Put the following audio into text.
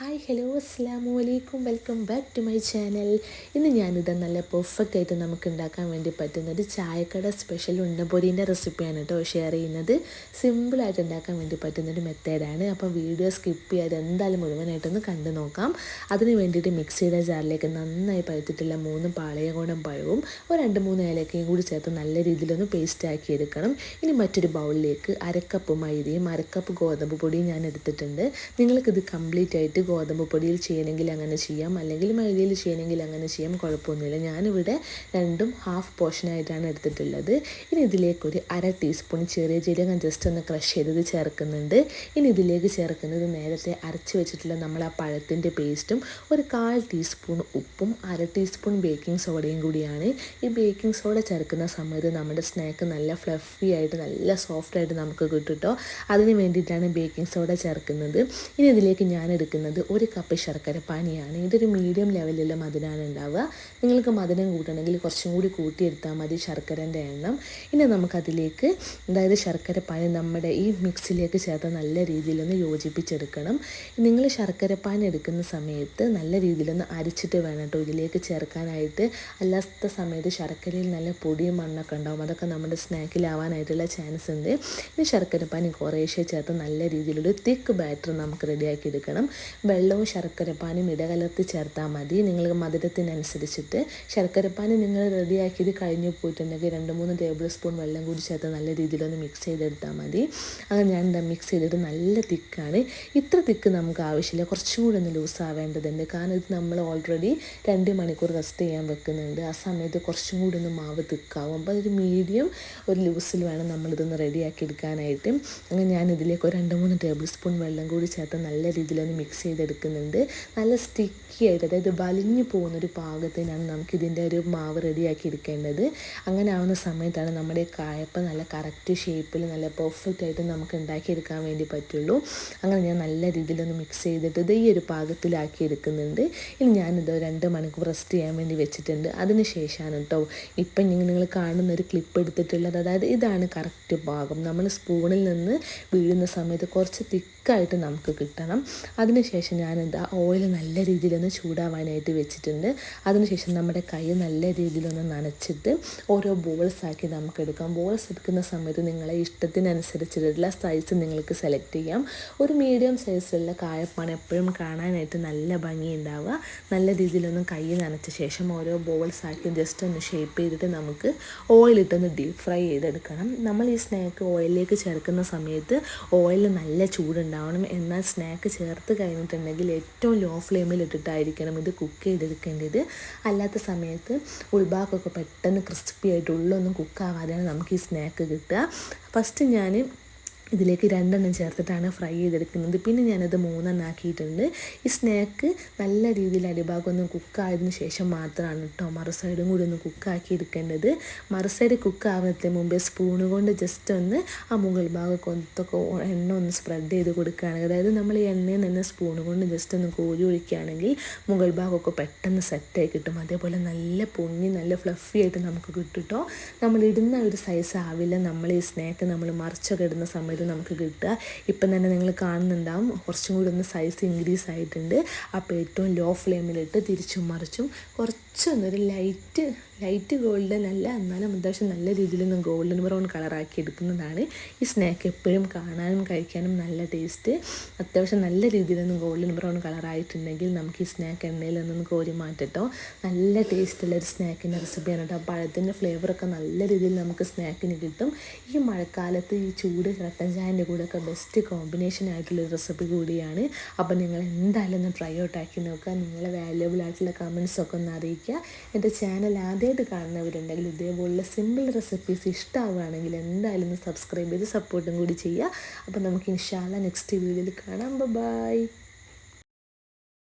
Hi hello അസ്സാം വലൈക്കും welcome back to my channel. ഇന്ന് ഞാനിത് നല്ല പെർഫെക്റ്റ് ആയിട്ട് നമുക്ക് ഉണ്ടാക്കാൻ വേണ്ടി പറ്റുന്നൊരു ചായക്കട സ്പെഷ്യൽ ഉണ്ടപ്പൊരിൻ്റെ റെസിപ്പിയാണ് കേട്ടോ ഷെയർ ചെയ്യുന്നത്. സിമ്പിളായിട്ട് ഉണ്ടാക്കാൻ വേണ്ടി പറ്റുന്നൊരു മെത്തേഡാണ്. അപ്പോൾ വീഡിയോ സ്കിപ്പ് ചെയ്യാതെ എന്തായാലും മുഴുവനായിട്ടൊന്ന് കണ്ടു നോക്കാം. അതിന് വേണ്ടിയിട്ട് മിക്സിയുടെ ജാറിലേക്ക് നന്നായി പഴുത്തിട്ടുള്ള 3 പാളയംകോടൻ പഴവും ഒരു 2-3 ഏലക്കയും കൂടി ചേർത്ത് നല്ല രീതിയിലൊന്ന് പേസ്റ്റ് ആക്കി എടുക്കണം. ഇനി മറ്റൊരു ബൗളിലേക്ക് അരക്കപ്പ് മൈദയും അരക്കപ്പ് ഗോതമ്പ് പൊടിയും ഞാൻ എടുത്തിട്ടുണ്ട്. നിങ്ങൾക്കിത് കംപ്ലീറ്റ് ആയിട്ട് ഗോതമ്പ് പൊടിയിൽ ചെയ്യണമെങ്കിൽ അങ്ങനെ ചെയ്യാം, അല്ലെങ്കിൽ മൈദയിൽ ചെയ്യണമെങ്കിൽ അങ്ങനെ ചെയ്യാം, കുഴപ്പമൊന്നുമില്ല. ഞാനിവിടെ രണ്ടും ഹാഫ് പോർഷനായിട്ടാണ് എടുത്തിട്ടുള്ളത്. ഇനി ഇതിലേക്കൊരു 1/2 ടീസ്പൂൺ ചെറിയ ജീരകം ജസ്റ്റ് ഒന്ന് ക്രഷ് ചെയ്തത് ചേർക്കുന്നുണ്ട്. ഇനി ഇതിലേക്ക് ചേർക്കുന്നത് നേരത്തെ അരച്ച് വെച്ചിട്ടുള്ള നമ്മൾ ആ പഴത്തിൻ്റെ പേസ്റ്റും ഒരു 1/4 ടീസ്പൂൺ ഉപ്പും 1/2 ടീസ്പൂൺ ബേക്കിംഗ് സോഡയും കൂടിയാണ്. ഈ ബേക്കിംഗ് സോഡ ചേർക്കുന്ന സമയത്ത് നമ്മുടെ സ്നാക്ക് നല്ല ഫ്ലഫി ആയിട്ട് നല്ല സോഫ്റ്റായിട്ട് നമുക്ക് കിട്ടും കേട്ടോ. അതിന് വേണ്ടിയിട്ടാണ് ബേക്കിംഗ് സോഡ ചേർക്കുന്നത്. ഇനി ഇതിലേക്ക് ഞാൻ എടുക്കുന്നത് 1 കപ്പ് ശർക്കര പാനിയാണ്. ഇതൊരു മീഡിയം ലെവലിലുള്ള മധുരമാണ് ഉണ്ടാവുക. നിങ്ങൾക്ക് മധുരം കൂട്ടണമെങ്കിൽ കുറച്ചും കൂടി കൂട്ടിയെടുത്താൽ മതി ശർക്കരൻ്റെ എണ്ണം. ഇനി നമുക്കതിലേക്ക് ശർക്കര പാനി നമ്മുടെ ഈ മിക്സിലേക്ക് ചേർത്ത് നല്ല രീതിയിലൊന്ന് യോജിപ്പിച്ചെടുക്കണം. നിങ്ങൾ ശർക്കര പാനി എടുക്കുന്ന സമയത്ത് നല്ല രീതിയിലൊന്ന് അരിച്ചിട്ട് വേണം കേട്ടോ ഇതിലേക്ക് ചേർക്കാനായിട്ട്. അല്ലാത്ത സമയത്ത് ശർക്കരയിൽ നല്ല പൊടിയും മണ്ണൊക്കെ ഉണ്ടാവും, അതൊക്കെ നമ്മുടെ സ്നാക്കിലാവാനായിട്ടുള്ള ചാൻസ് ഉണ്ട്. ഈ ശർക്കര പാനി കുറേശ്ശെ ചേർത്ത് നല്ല രീതിയിലൊരു തിക്ക് ബാറ്റർ നമുക്ക് റെഡിയാക്കി എടുക്കണം. വെള്ളവും ശർക്കരപ്പാനും ഇടകലർത്തി ചേർത്താൽ മതി. നിങ്ങൾ മധുരത്തിനനുസരിച്ചിട്ട് ശർക്കരപ്പാനി നിങ്ങൾ റെഡിയാക്കിയത് കഴിഞ്ഞ് പോയിട്ടുണ്ടെങ്കിൽ 2-3 ടേബിൾ സ്പൂൺ വെള്ളം കൂടി ചേർത്ത് നല്ല രീതിയിലൊന്ന് മിക്സ് ചെയ്തെടുത്താൽ മതി. അങ്ങനെ ഞാൻ മിക്സ് ചെയ്തിട്ട് നല്ല തിക്കാണ്. ഇത്ര തിക്ക് നമുക്ക് ആവശ്യമില്ല, കുറച്ചും കൂടി ഒന്ന് ലൂസ് ആവേണ്ടതുണ്ട്. കാരണം ഇത് നമ്മൾ ഓൾറെഡി 2 മണിക്കൂർ റെസ്റ്റ് ചെയ്യാൻ വെക്കുന്നുണ്ട്. ആ സമയത്ത് കുറച്ചും കൂടി ഒന്ന് മാവ് തിക്കാവും. അപ്പോൾ ഒരു മീഡിയം ഒരു ലൂസിൽ വേണം നമ്മളിതൊന്ന് റെഡിയാക്കി എടുക്കാനായിട്ട്. അങ്ങനെ ഞാൻ ഇതിലേക്ക് ഒരു 2-3 ടേബിൾ സ്പൂൺ വെള്ളം കൂടി ചേർത്ത് നല്ല രീതിയിലൊന്ന് മിക്സ് ചെയ്തെടുക്കുന്നുണ്ട്. നല്ല സ്റ്റിക്കി ആയിട്ട്, അതായത് വലിഞ്ഞു പോകുന്നൊരു പാകത്തിനാണ് നമുക്കിതിൻ്റെ ഒരു മാവ് റെഡിയാക്കി എടുക്കേണ്ടത്. അങ്ങനെ ആവുന്ന സമയത്താണ് നമ്മുടെ കായപ്പം നല്ല കറക്റ്റ് ഷേപ്പിൽ നല്ല പെർഫെക്റ്റ് ആയിട്ട് നമുക്ക് ഉണ്ടാക്കിയെടുക്കാൻ വേണ്ടി പറ്റുള്ളൂ. അങ്ങനെ ഞാൻ നല്ല രീതിയിലൊന്ന് മിക്സ് ചെയ്തിട്ട് ഇത് ഈ ഒരു പാകത്തിലാക്കി എടുക്കുന്നുണ്ട്. ഇനി ഞാനിത് 2 മണിക്കൂർ റെസ്റ്റ് ചെയ്യാൻ വേണ്ടി വെച്ചിട്ടുണ്ട്. അതിന് ശേഷമാണ് കേട്ടോ ഇപ്പം നിങ്ങൾ കാണുന്നൊരു ക്ലിപ്പ് എടുത്തിട്ടുള്ളത്. അതായത് ഇതാണ് കറക്റ്റ് പാകം. നമ്മൾ സ്പൂണിൽ നിന്ന് വീഴുന്ന സമയത്ത് കുറച്ച് തിക്കായിട്ട് നമുക്ക് കിട്ടണം. അതിനുശേഷം ഞാനെന്താ ഓയിൽ നല്ല രീതിയിലൊന്ന് ചൂടാവാനായിട്ട് വെച്ചിട്ടുണ്ട്. അതിനുശേഷം നമ്മുടെ കൈ നല്ല രീതിയിലൊന്ന് നനച്ചിട്ട് ഓരോ ബോൾസ് ആക്കി നമുക്ക് എടുക്കാം. ബോൾസ് എടുക്കുന്ന സമയത്ത് നിങ്ങളെ ഇഷ്ടത്തിനനുസരിച്ചിട്ടുള്ള സൈസ് നിങ്ങൾക്ക് സെലക്ട് ചെയ്യാം. ഒരു മീഡിയം സൈസിലുള്ള കായപ്പാണ് എപ്പോഴും കാണാനായിട്ട് നല്ല ഭംഗി ഉണ്ടാവുക. നല്ല രീതിയിലൊന്ന് കൈ നനച്ച ശേഷം ഓരോ ബോൾസ് ആക്കി ജസ്റ്റ് ഒന്ന് ഷേപ്പ് ചെയ്തിട്ട് നമുക്ക് ഓയിലിട്ടൊന്ന് ഡീപ്പ് ഫ്രൈ ചെയ്തെടുക്കണം. നമ്മൾ ഈ സ്നാക്ക് ഓയിലിലേക്ക് ചേർക്കുന്ന സമയത്ത് ഓയിൽ നല്ല ചൂടുണ്ടാവണം. എന്നാൽ സ്നാക്ക് ചേർത്ത് കഴിഞ്ഞിട്ടുണ്ടെങ്കിൽ ഏറ്റവും ലോ ഫ്ലെയിമിൽ ഇട്ടിട്ടായിരിക്കണം ഇത് കുക്ക് ചെയ്തെടുക്കേണ്ടത്. അല്ലാത്ത സമയത്ത് ഉൾഭാഗമൊക്കെ പെട്ടെന്ന് ക്രിസ്പി ആയിട്ട് ഉള്ളൊന്നും കുക്കാവാതെയാണ് നമുക്ക് ഈ സ്നാക്ക് കിട്ടുക. ഫസ്റ്റ് ഞാൻ ഇതിലേക്ക് 2 എണ്ണം ചേർത്തിട്ടാണ് ഫ്രൈ ചെയ്തെടുക്കുന്നത്. പിന്നെ ഞാനത് 3 എണ്ണം ആക്കിയിട്ടുണ്ട്. ഈ സ്നാക്ക് നല്ല രീതിയിൽ അടിഭാഗം ഒന്ന് കുക്കായതിനു ശേഷം മാത്രമാണ് കേട്ടോ മറു സൈഡും കൂടി ഒന്ന് കുക്കാക്കി എടുക്കേണ്ടത്. മറു സൈഡ് കുക്കാവുന്നതിന് മുമ്പേ സ്പൂണ് കൊണ്ട് ജസ്റ്റ് ഒന്ന് ആ മുകൾ ഭാഗം കൊത്തൊക്കെ എണ്ണ ഒന്ന് സ്പ്രെഡ് ചെയ്ത് കൊടുക്കുകയാണെങ്കിൽ, അതായത് നമ്മൾ ഈ എണ്ണയിൽ നിന്ന് സ്പൂണ് കൊണ്ട് ജസ്റ്റ് ഒന്ന് കോരി ഒഴിക്കുകയാണെങ്കിൽ മുകൾ ഭാഗമൊക്കെ പെട്ടെന്ന് സെറ്റായി കിട്ടും. അതേപോലെ നല്ല പൊങ്ങി നല്ല ഫ്ലഫി ആയിട്ട് നമുക്ക് കിട്ടും കേട്ടോ. നമ്മളിടുന്ന ഒരു സൈസ് ആവില്ല നമ്മൾ ഈ സ്നാക്ക് നമ്മൾ മറിച്ചൊക്കെ ഇടുന്ന സമയത്ത് നമുക്ക് കിട്ടുക. ഇപ്പം തന്നെ നിങ്ങൾ കാണുന്നുണ്ടാവും കുറച്ചും കൂടി ഒന്ന് സൈസ് ഇൻക്രീസ് ആയിട്ടുണ്ട്. അപ്പോൾ ഏറ്റവും ലോ ഫ്ലെയിമിലിട്ട് തിരിച്ചും മറിച്ചും കുറച്ചൊന്നൊരു ലൈറ്റ് ഗോൾഡൻ അല്ല, എന്നാലും അത്യാവശ്യം നല്ല രീതിയിലൊന്ന് ഗോൾഡൻ ബ്രൗൺ കളറാക്കി എടുക്കുന്നതാണ് ഈ സ്നാക്ക് എപ്പോഴും കാണാനും കഴിക്കാനും നല്ല ടേസ്റ്റ്. അത്യാവശ്യം നല്ല രീതിയിലൊന്ന് ഗോൾഡൻ ബ്രൗൺ കളറായിട്ടുണ്ടെങ്കിൽ നമുക്ക് ഈ സ്നാക്ക് എണ്ണയിലൊന്ന് കോരി മാറ്റട്ടോ. നല്ല ടേസ്റ്റുള്ളൊരു സ്നാക്കിൻ്റെ റെസിപ്പിയാണ് കേട്ടോ. പഴത്തിൻ്റെ ഫ്ലേവറൊക്കെ നല്ല രീതിയിൽ നമുക്ക് സ്നാക്കിന് കിട്ടും. ഈ മഴക്കാലത്ത് ഈ ചൂട് കട്ടൻ ചായൻ്റെ കൂടെയൊക്കെ ബെസ്റ്റ് കോമ്പിനേഷൻ ആയിട്ടുള്ളൊരു റെസിപ്പി കൂടിയാണ്. അപ്പോൾ നിങ്ങൾ എന്തായാലും ഒന്ന് ട്രൈ ഔട്ട് ആക്കി നോക്കുക. നിങ്ങളെ വാല്യുബിൾ ആയിട്ടുള്ള കമൻസൊക്കെ ഒന്ന് അറിയിക്കുക. എൻ്റെ ചാനൽ ആദ്യമായിട്ട് കാണുന്നവരുണ്ടെങ്കിൽ ഇതേപോലുള്ള സിമ്പിൾ റെസിപ്പീസ് ഇഷ്ടമാവുകയാണെങ്കിൽ എന്തായാലും ഒന്ന് സബ്സ്ക്രൈബ് ചെയ്ത് സപ്പോർട്ടും കൂടി ചെയ്യുക. അപ്പോൾ നമുക്ക് ഇൻഷാ അല്ലാഹ് നെക്സ്റ്റ് വീഡിയോയിൽ കാണാം. ബൈ.